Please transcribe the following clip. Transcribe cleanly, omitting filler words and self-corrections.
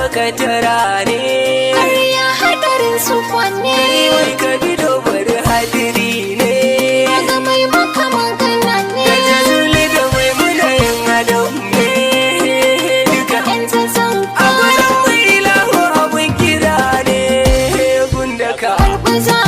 maka tara ne. Karya hadarin su kwanne. Wai ka bi dobar hadiri ne. Daga mai maka magana ne. Da jazuli da mai munayin adam ne. Duka Yan zazan a gudun mai ilahu abun kira ne. Gunda ka karɓi za